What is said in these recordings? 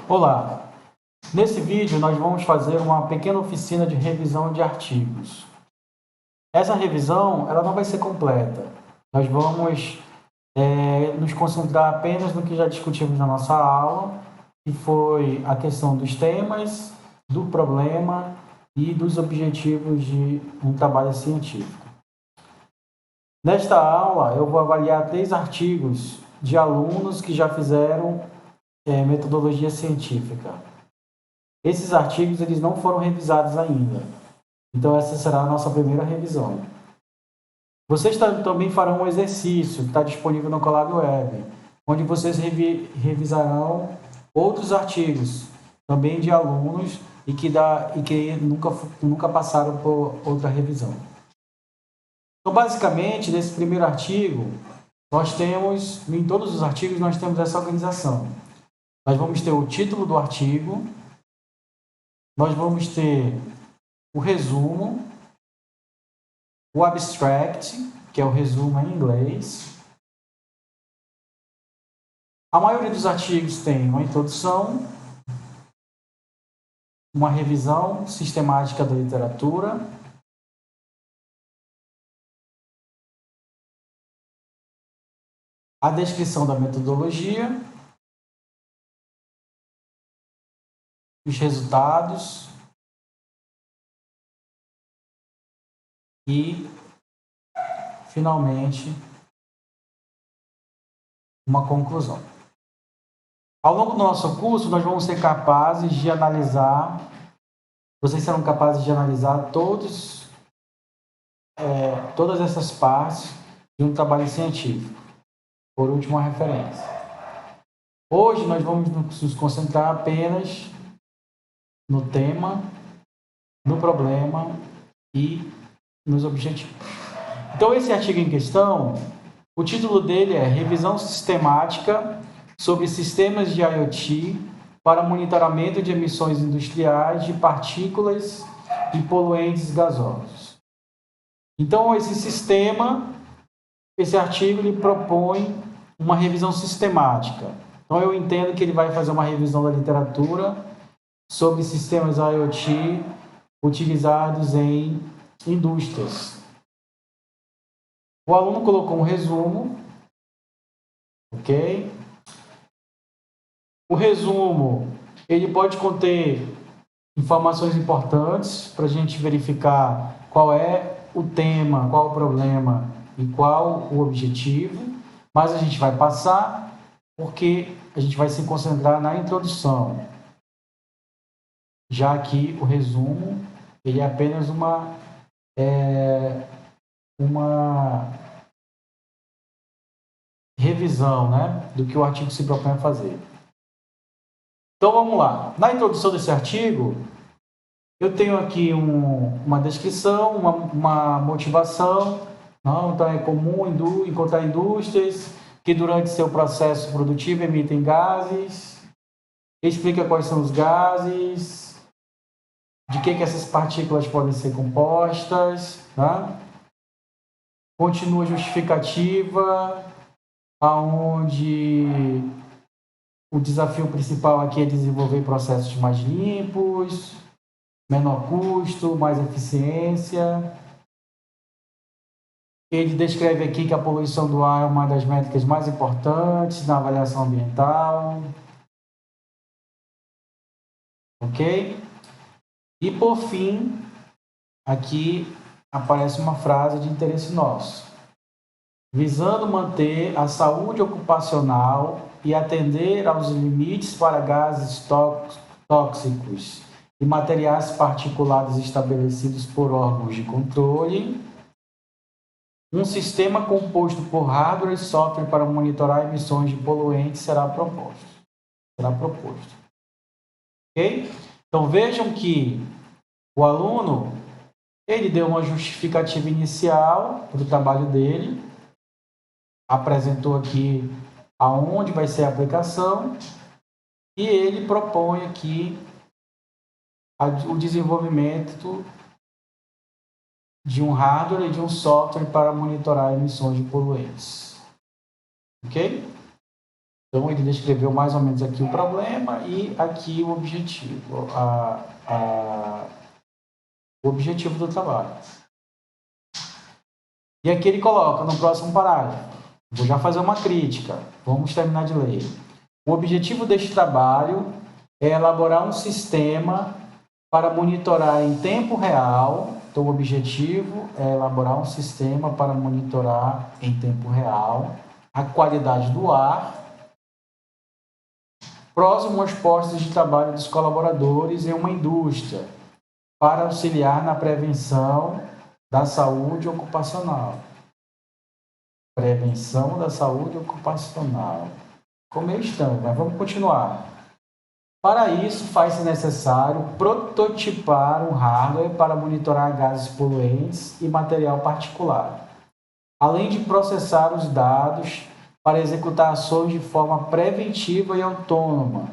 Olá! Nesse vídeo nós vamos fazer uma pequena oficina de revisão de artigos. Essa revisão ela não vai ser completa. Nós vamos nos concentrar apenas no que já discutimos na nossa aula, que foi a questão dos temas, do problema e dos objetivos de um trabalho científico. Nesta aula eu vou avaliar 3 artigos de alunos que já fizeram metodologia científica. Esses artigos eles não foram revisados ainda, então essa será a nossa primeira revisão. Vocês também farão um exercício que está disponível no Colab Web, onde vocês revisarão outros artigos, também de alunos e que nunca passaram por outra revisão. Então, basicamente, nesse primeiro artigo, em todos os artigos nós temos essa organização. Nós vamos ter o título do artigo, nós vamos ter o resumo, o abstract, que é o resumo em inglês. A maioria dos artigos tem uma introdução, uma revisão sistemática da literatura, a descrição da metodologia, os resultados e, finalmente, uma conclusão. Ao longo do nosso curso, nós vamos ser capazes de analisar, vocês serão capazes de analisar todas essas partes de um trabalho científico. Por último, a referência. Hoje nós vamos nos concentrar apenas no tema, no problema e nos objetivos. Então, esse artigo em questão, o título dele é Revisão Sistemática sobre Sistemas de IoT para Monitoramento de Emissões Industriais de Partículas e Poluentes Gasosos. Então, esse artigo ele propõe uma revisão sistemática. Então, eu entendo que ele vai fazer uma revisão da literatura sobre sistemas IoT utilizados em indústrias. O aluno colocou um resumo, ok? O resumo, ele pode conter informações importantes para a gente verificar qual é o tema, qual o problema e qual o objetivo, mas a gente vai passar porque a gente vai se concentrar na introdução, já que o resumo ele é apenas uma revisão, né, do que o artigo se propõe a fazer. Então vamos lá. Na introdução desse artigo, eu tenho aqui uma descrição, uma motivação. Não? Então é comum encontrar indústrias que durante seu processo produtivo emitem gases. Explica quais são os gases, de que essas partículas podem ser compostas. Tá? Continua a justificativa, aonde o desafio principal aqui é desenvolver processos mais limpos, menor custo, mais eficiência. Ele descreve aqui que a poluição do ar é uma das métricas mais importantes na avaliação ambiental. Ok? E por fim, aqui aparece uma frase de interesse nosso. Visando manter a saúde ocupacional e atender aos limites para gases tóxicos e materiais particulados estabelecidos por órgãos de controle, um sistema composto por hardware e software para monitorar emissões de poluentes será proposto. Ok? Então vejam que o aluno ele deu uma justificativa inicial para o trabalho dele, apresentou aqui aonde vai ser a aplicação e ele propõe aqui o desenvolvimento de um hardware e de um software para monitorar emissões de poluentes. Ok? Então, ele descreveu mais ou menos aqui o problema e aqui o objetivo, o objetivo do trabalho. E aqui ele coloca no próximo parágrafo. Vou já fazer uma crítica. Vamos terminar de ler. O objetivo deste trabalho é elaborar um sistema para monitorar em tempo real. Então, o objetivo é elaborar um sistema para monitorar em tempo real a qualidade do ar próximo aos postos de trabalho dos colaboradores em uma indústria, para auxiliar na prevenção da saúde ocupacional. Prevenção da saúde ocupacional. Ficou meio estranho, mas vamos continuar. Para isso, faz-se necessário prototipar um hardware para monitorar gases poluentes e material particular, além de processar os dados para executar ações de forma preventiva e autônoma.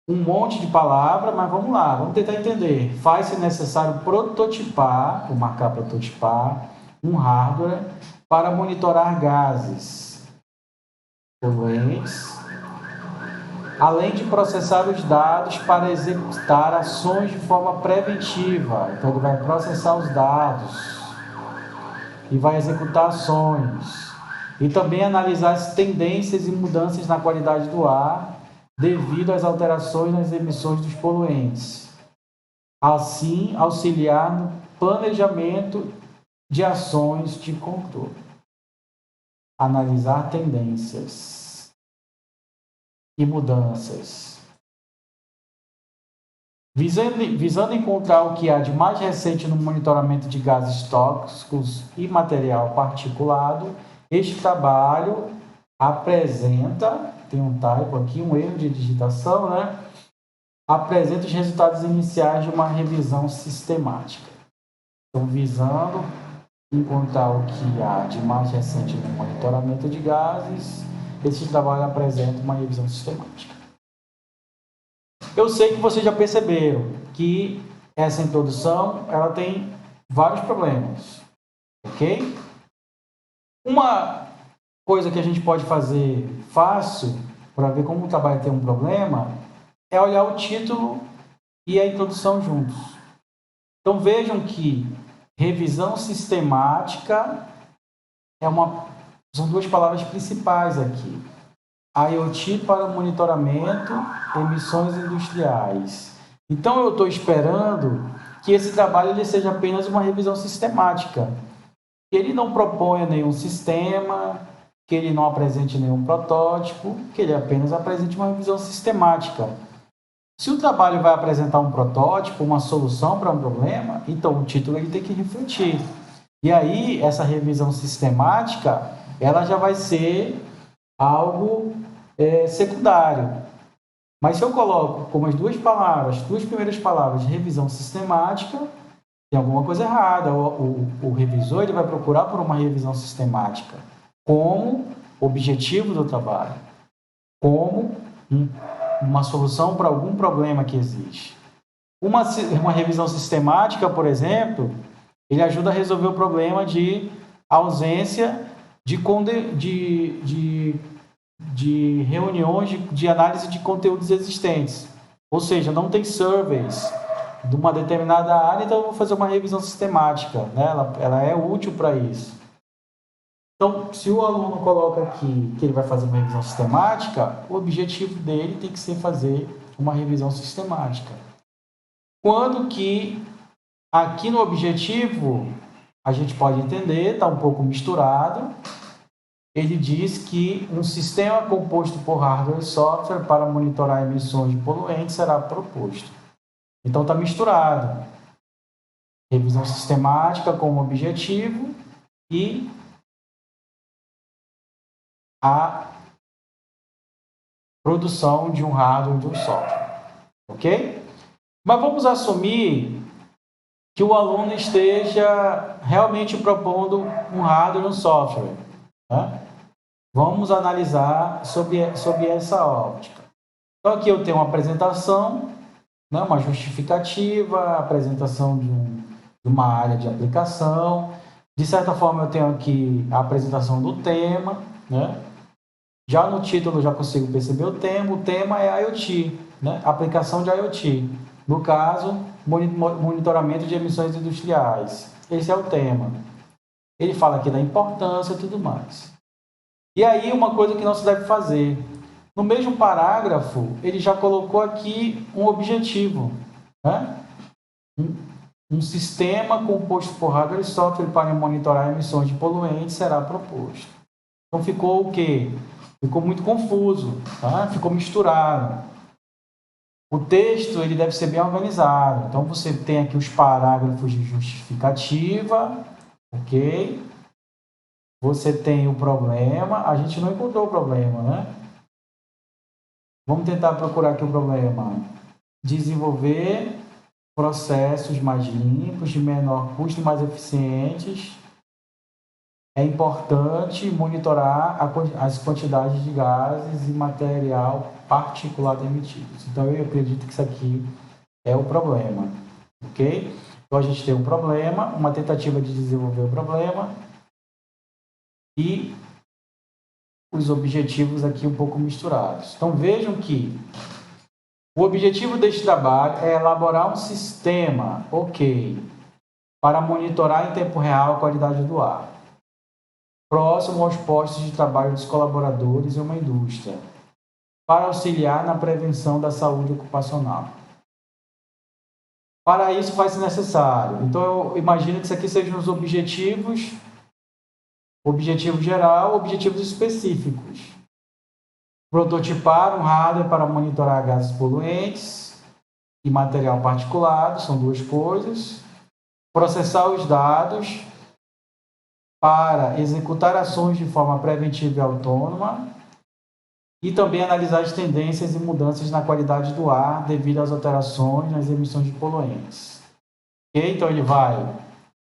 Um monte de palavra, mas vamos lá, vamos tentar entender. Faz-se necessário prototipar, vou marcar prototipar, um hardware para monitorar gases poluentes, além de processar os dados para executar ações de forma preventiva. Então, ele vai processar os dados e vai executar ações. E também analisar as tendências e mudanças na qualidade do ar devido às alterações nas emissões dos poluentes. Assim, auxiliar no planejamento de ações de controle. Analisar tendências e mudanças. Visando encontrar o que há de mais recente no monitoramento de gases tóxicos e material particulado, este trabalho apresenta, tem um typo aqui, um erro de digitação, né? Apresenta os resultados iniciais de uma revisão sistemática. Então, visando encontrar o que há de mais recente no monitoramento de gases, esse trabalho apresenta uma revisão sistemática. Eu sei que vocês já perceberam que essa introdução ela tem vários problemas, ok? Uma coisa que a gente pode fazer fácil para ver como o trabalho tem um problema é olhar o título e a introdução juntos. Então vejam que revisão sistemática são duas palavras principais aqui. IoT para monitoramento, emissões industriais. Então eu estou esperando que esse trabalho ele seja apenas uma revisão sistemática. Que ele não proponha nenhum sistema, que ele não apresente nenhum protótipo, que ele apenas apresente uma revisão sistemática. Se o trabalho vai apresentar um protótipo, uma solução para um problema, então o título ele tem que refletir. E aí, essa revisão sistemática, ela já vai ser algo secundário. Mas se eu coloco como as duas primeiras palavras, revisão sistemática, tem alguma coisa errada. O revisor ele vai procurar por uma revisão sistemática como objetivo do trabalho, como uma solução para algum problema que existe. Uma revisão sistemática, por exemplo, ele ajuda a resolver o problema de ausência de reuniões de análise de conteúdos existentes. Ou seja, não tem surveys de uma determinada área, então eu vou fazer uma revisão sistemática, né? Ela é útil para isso. Então, se o aluno coloca aqui que ele vai fazer uma revisão sistemática, o objetivo dele tem que ser fazer uma revisão sistemática. Quando que aqui no objetivo, a gente pode entender, está um pouco misturado, ele diz que um sistema composto por hardware e software para monitorar emissões de poluentes será proposto. Então está misturado. Revisão sistemática como objetivo e a produção de um hardware e de um software. Ok? Mas vamos assumir que o aluno esteja realmente propondo um hardware e um software. Né? Vamos analisar sobre essa óptica. Então aqui eu tenho uma apresentação, né, uma justificativa, apresentação de uma área de aplicação. De certa forma eu tenho aqui a apresentação do tema, né? Já no título já consigo perceber o tema é IoT, né? Aplicação de IoT. No caso, monitoramento de emissões industriais. Esse é o tema. Ele fala aqui da importância e tudo mais. E aí, uma coisa que não se deve fazer. No mesmo parágrafo, ele já colocou aqui um objetivo, né? Um sistema composto por hardware e software para monitorar emissões de poluentes será proposto. Então, ficou o quê? Ficou muito confuso, tá? Ficou misturado. O texto ele deve ser bem organizado. Então, você tem aqui os parágrafos de justificativa, ok? Você tem o problema. A gente não encontrou o problema, né? Vamos tentar procurar aqui o problema. Desenvolver processos mais limpos, de menor custo e mais eficientes. É importante monitorar as quantidades de gases e material particulado emitidos. Então, eu acredito que isso aqui é o problema, ok? Então, a gente tem um problema, uma tentativa de desenvolver o problema e os objetivos aqui um pouco misturados. Então, vejam que o objetivo deste trabalho é elaborar um sistema, ok, para monitorar em tempo real a qualidade do ar, próximo aos postos de trabalho dos colaboradores em uma indústria, para auxiliar na prevenção da saúde ocupacional. Para isso faz-se necessário. Então, eu imagino que isso aqui sejam os objetivos, objetivo geral, objetivos específicos. Prototipar um hardware para monitorar gases poluentes e material particulado, são duas coisas. Processar os dados para executar ações de forma preventiva e autônoma. E também analisar as tendências e mudanças na qualidade do ar devido às alterações nas emissões de poluentes. Okay? Então, ele vai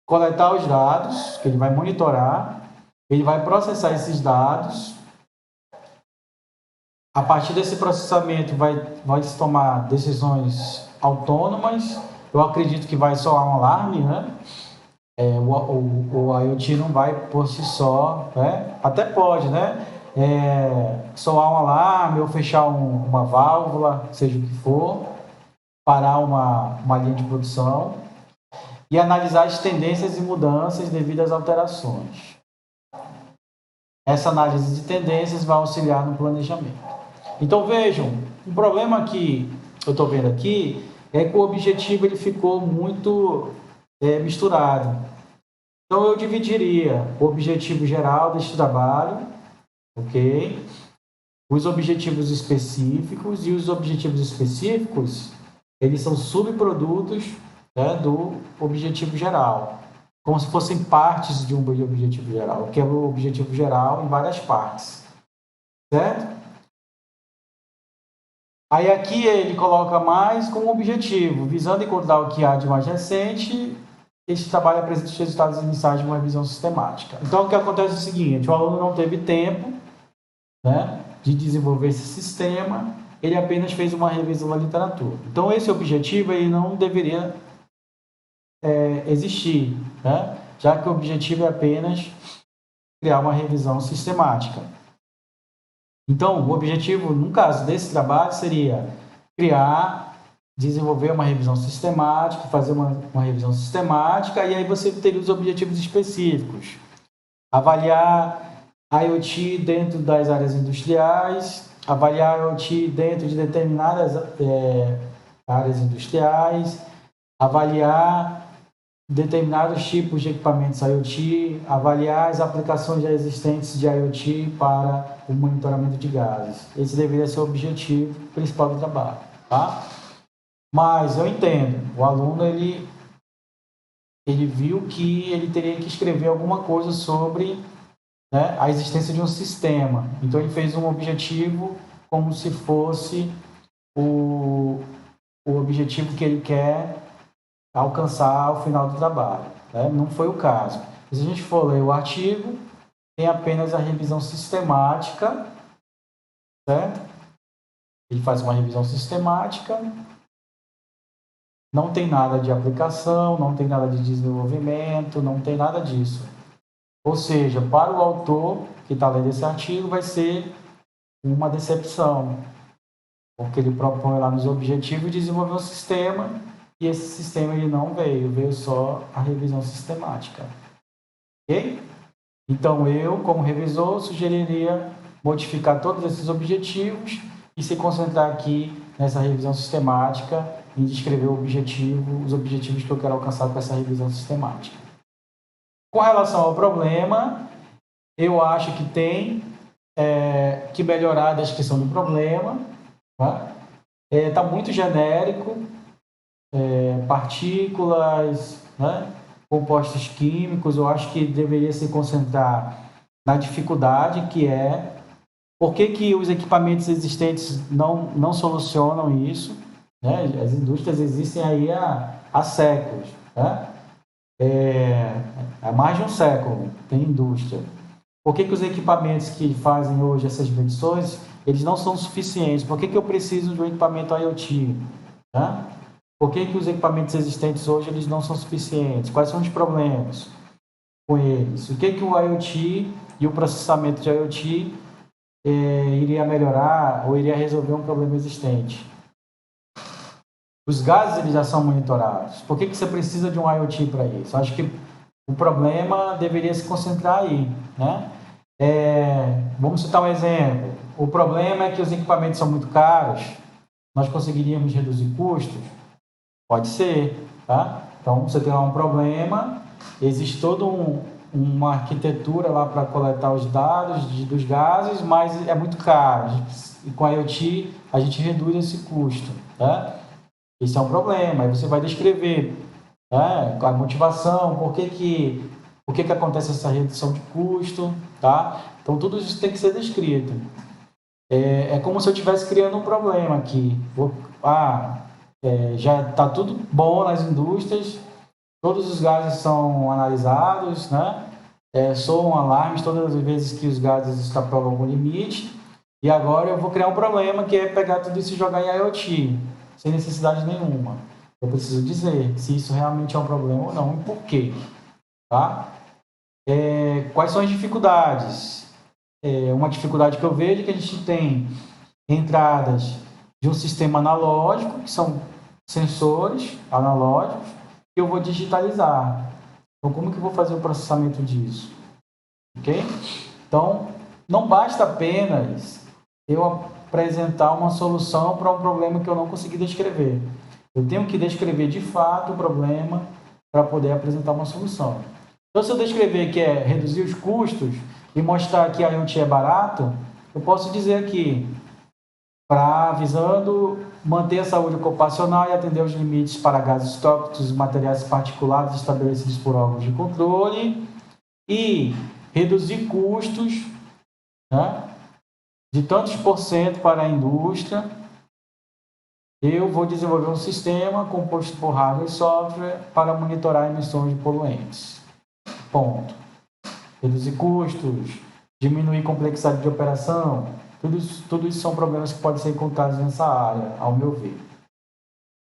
coletar os dados, que ele vai monitorar, ele vai processar esses dados. A partir desse processamento, vai se tomar decisões autônomas. Eu acredito que vai soar um alarme, né? O IoT não vai por si só, né? Até pode, né? Soar um alarme ou fechar uma válvula, seja o que for, parar uma linha de produção e analisar as tendências e mudanças devido às alterações. Essa análise de tendências vai auxiliar no planejamento. Então, vejam, o problema que eu estou vendo aqui é que o objetivo ele ficou muito misturado. Então, eu dividiria o objetivo geral deste trabalho, ok? Os objetivos específicos, e os objetivos específicos, eles são subprodutos, né, do objetivo geral, como se fossem partes de um objetivo geral, que é o objetivo geral em várias partes, certo? Aí aqui ele coloca mais como objetivo, visando encontrar o que há de mais recente. Este trabalho apresenta os resultados iniciais de uma revisão sistemática. Então, o que acontece é o seguinte: o aluno não teve tempo, né, de desenvolver esse sistema, ele apenas fez uma revisão da literatura. Então, esse objetivo ele não deveria existir, né, já que o objetivo é apenas criar uma revisão sistemática. Então, o objetivo, no caso desse trabalho, seria desenvolver uma revisão sistemática, fazer uma revisão sistemática, e aí você teria os objetivos específicos. Avaliar IoT dentro das áreas industriais, avaliar IoT dentro de determinadas áreas industriais, avaliar determinados tipos de equipamentos IoT, avaliar as aplicações já existentes de IoT para o monitoramento de gases. Esse deveria ser o objetivo principal do trabalho, tá? Mas eu entendo, o aluno ele viu que ele teria que escrever alguma coisa sobre, né, a existência de um sistema. Então ele fez um objetivo como se fosse o objetivo que ele quer alcançar ao final do trabalho, né? Não foi o caso. Se a gente for ler o artigo, tem apenas a revisão sistemática, certo? Ele faz uma revisão sistemática, não tem nada de aplicação, não tem nada de desenvolvimento, não tem nada disso. Ou seja, para o autor que está lendo esse artigo, vai ser uma decepção, porque ele propõe lá nos objetivos desenvolver um sistema e esse sistema ele não veio só a revisão sistemática. Ok? Então, eu, como revisor, sugeriria modificar todos esses objetivos e se concentrar aqui nessa revisão sistemática em descrever os objetivos que eu quero alcançar com essa revisão sistemática. Com relação ao problema, eu acho que tem que melhorar a descrição do problema. Tá muito genérico, partículas, né? Compostos químicos. Eu acho que deveria se concentrar na dificuldade, que é por que os equipamentos existentes não solucionam isso, né? As indústrias existem aí há séculos, né? Há mais de um século tem indústria. Por que os equipamentos que fazem hoje essas medições, eles não são suficientes? Por que eu preciso de um equipamento IoT? Né? Por que os equipamentos existentes hoje eles não são suficientes? Quais são os problemas com eles? O que o IoT e o processamento de IoT iria melhorar ou iria resolver um problema existente? Os gases eles já são monitorados. Por que você precisa de um IoT para isso? Acho que o problema deveria se concentrar aí, né? Vamos citar um exemplo. O problema é que os equipamentos são muito caros. Nós conseguiríamos reduzir custos? Pode ser, tá? Então, você tem lá um problema, existe toda uma arquitetura lá para coletar os dados dos gases, mas é muito caro. E com a IoT, a gente reduz esse custo, tá? Esse é um problema. Aí você vai descrever, né, a motivação, por que acontece essa redução de custo, tá? Então, tudo isso tem que ser descrito. É como se eu estivesse criando um problema aqui. Já está tudo bom nas indústrias, todos os gases são analisados, né? Soam alarmes todas as vezes que os gases extrapolam algum limite, e agora eu vou criar um problema que é pegar tudo isso e jogar em IoT, sem necessidade nenhuma. Eu preciso dizer se isso realmente é um problema ou não e por quê. Tá? Quais são as dificuldades? Uma dificuldade que eu vejo é que a gente tem entradas de um sistema analógico, que são sensores analógicos, que eu vou digitalizar. Então, como que eu vou fazer o processamento disso? Ok? Então, não basta apenas eu apresentar uma solução para um problema que eu não consegui descrever. Eu tenho que descrever de fato o problema para poder apresentar uma solução. Então, se eu descrever que é reduzir os custos e mostrar que a IoT é barato, eu posso dizer aqui, visando manter a saúde ocupacional e atender aos limites para gases tóxicos e materiais particulados estabelecidos por órgãos de controle e reduzir custos, né, de tantos por cento para a indústria, eu vou desenvolver um sistema composto por hardware e software para monitorar emissões de poluentes. Ponto. Reduzir custos, diminuir complexidade de operação, tudo isso são problemas que podem ser encontrados nessa área, ao meu ver.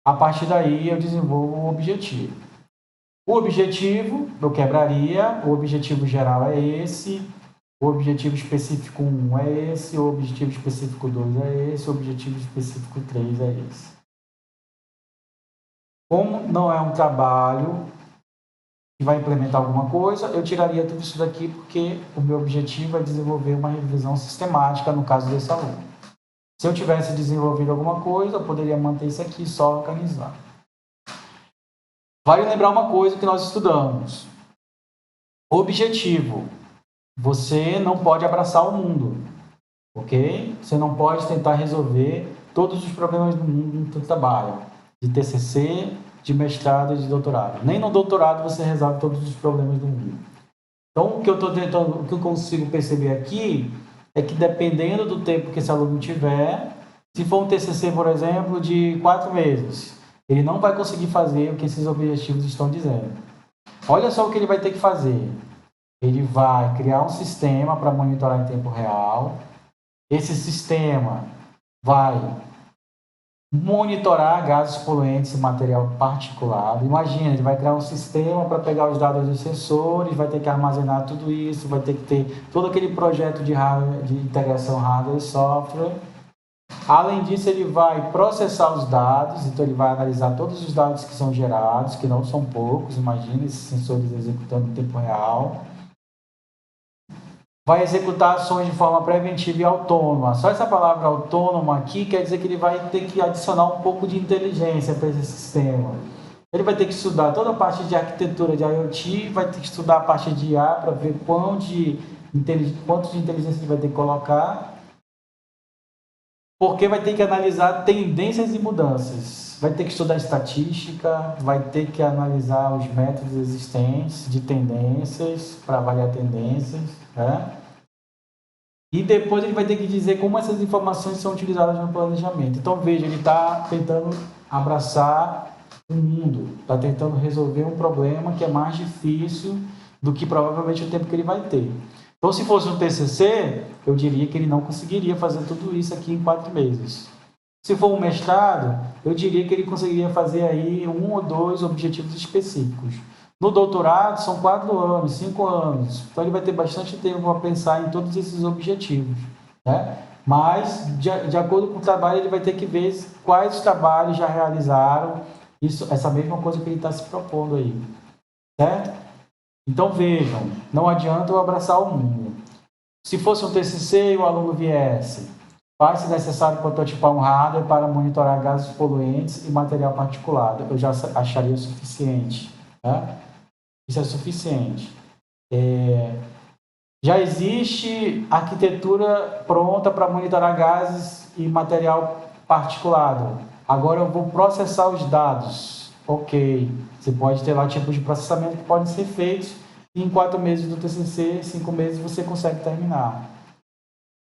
A partir daí, eu desenvolvo um objetivo. O objetivo, eu quebraria, o objetivo geral é esse, o objetivo específico 1 é esse, o objetivo específico 2 é esse, o objetivo específico 3 é esse. Como não é um trabalho que vai implementar alguma coisa, eu tiraria tudo isso daqui porque o meu objetivo é desenvolver uma revisão sistemática no caso desse aluno. Se eu tivesse desenvolvido alguma coisa, eu poderia manter isso aqui e só organizar. Vale lembrar uma coisa que nós estudamos. Objetivo. Você não pode abraçar o mundo, ok? Você não pode tentar resolver todos os problemas do mundo no seu trabalho, de TCC, de mestrado e de doutorado. Nem no doutorado você resolve todos os problemas do mundo. Então, o que eu consigo perceber aqui é que dependendo do tempo que esse aluno tiver, se for um TCC, por exemplo, de 4 meses, ele não vai conseguir fazer o que esses objetivos estão dizendo. Olha só o que ele vai ter que fazer. Ele vai criar um sistema para monitorar em tempo real. Esse sistema vai monitorar gases poluentes e material particulado. Imagina, ele vai criar um sistema para pegar os dados dos sensores, vai ter que armazenar tudo isso, vai ter que ter todo aquele projeto de hardware, de integração hardware e software. Além disso, ele vai processar os dados, então ele vai analisar todos os dados que são gerados, que não são poucos, imagina esses sensores executando em tempo real. Vai executar ações de forma preventiva e autônoma. Só essa palavra autônoma aqui quer dizer que ele vai ter que adicionar um pouco de inteligência para esse sistema. Ele vai ter que estudar toda a parte de arquitetura de IoT, vai ter que estudar a parte de IA para ver quanto de inteligência ele vai ter que colocar, porque vai ter que analisar tendências e mudanças. Vai ter que estudar estatística, vai ter que analisar os métodos existentes de tendências, para avaliar tendências, né? E depois ele vai ter que dizer como essas informações são utilizadas no planejamento. Então, veja, ele está tentando abraçar o mundo, está tentando resolver um problema que é mais difícil do que provavelmente o tempo que ele vai ter. Então, se fosse um TCC, eu diria que ele não conseguiria fazer tudo isso aqui em 4 meses. Se for um mestrado, eu diria que ele conseguiria fazer aí 1 ou 2 objetivos específicos. No doutorado, são 4 anos, 5 anos. Então, ele vai ter bastante tempo para pensar em todos esses objetivos, né? Mas, de acordo com o trabalho, ele vai ter que ver quais os trabalhos já realizaram essa mesma coisa que ele está se propondo aí, certo? Então, vejam, não adianta eu abraçar o mundo. Se fosse um TCC e o aluno viesse, faz-se necessário prototipar um hardware para monitorar gases poluentes e material particulado. Eu já acharia suficiente, né? Isso é suficiente. Já existe arquitetura pronta para monitorar gases e material particulado. Agora eu vou processar os dados. Ok, você pode ter lá tipos de processamento que podem ser feitos e em 4 meses do TCC, 5 meses você consegue terminar.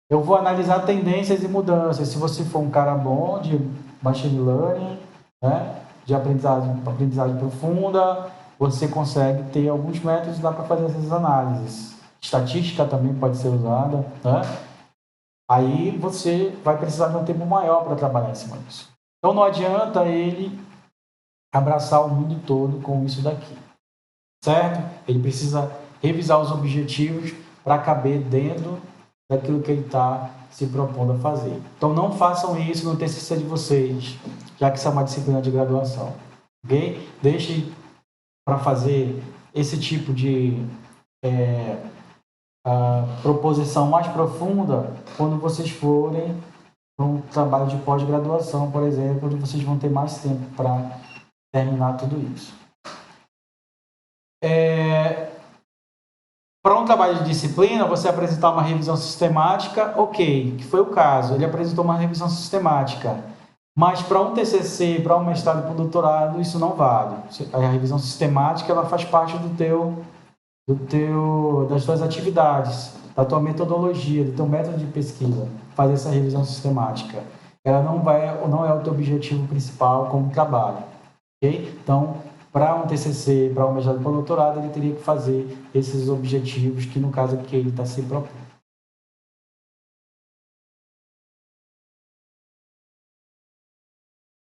Eu vou analisar tendências e mudanças. Se você for um cara bom de machine learning, né, de aprendizagem profunda, você consegue ter alguns métodos lá para fazer essas análises. Estatística também pode ser usada, né? Aí você vai precisar de um tempo maior para trabalhar em cima disso. Então não adianta ele abraçar o mundo todo com isso daqui, certo? Ele precisa revisar os objetivos para caber dentro daquilo que ele está se propondo a fazer. Então não façam isso no TCC de vocês, já que isso é uma disciplina de graduação, ok? Deixem para fazer esse tipo de proposição mais profunda quando vocês forem para um trabalho de pós-graduação, por exemplo, onde vocês vão ter mais tempo para terminar tudo isso. Para um trabalho de disciplina, você apresentar uma revisão sistemática, ok, que foi o caso, ele apresentou uma revisão sistemática. Mas para um TCC, para um mestrado, para um doutorado, isso não vale. A revisão sistemática ela faz parte das tuas atividades, da tua metodologia, do teu método de pesquisa, fazer essa revisão sistemática. Ela não é o teu objetivo principal como trabalho, ok? Então, para um TCC, para um mestrado, para um doutorado, ele teria que fazer esses objetivos que, no caso aqui, ele está se propondo.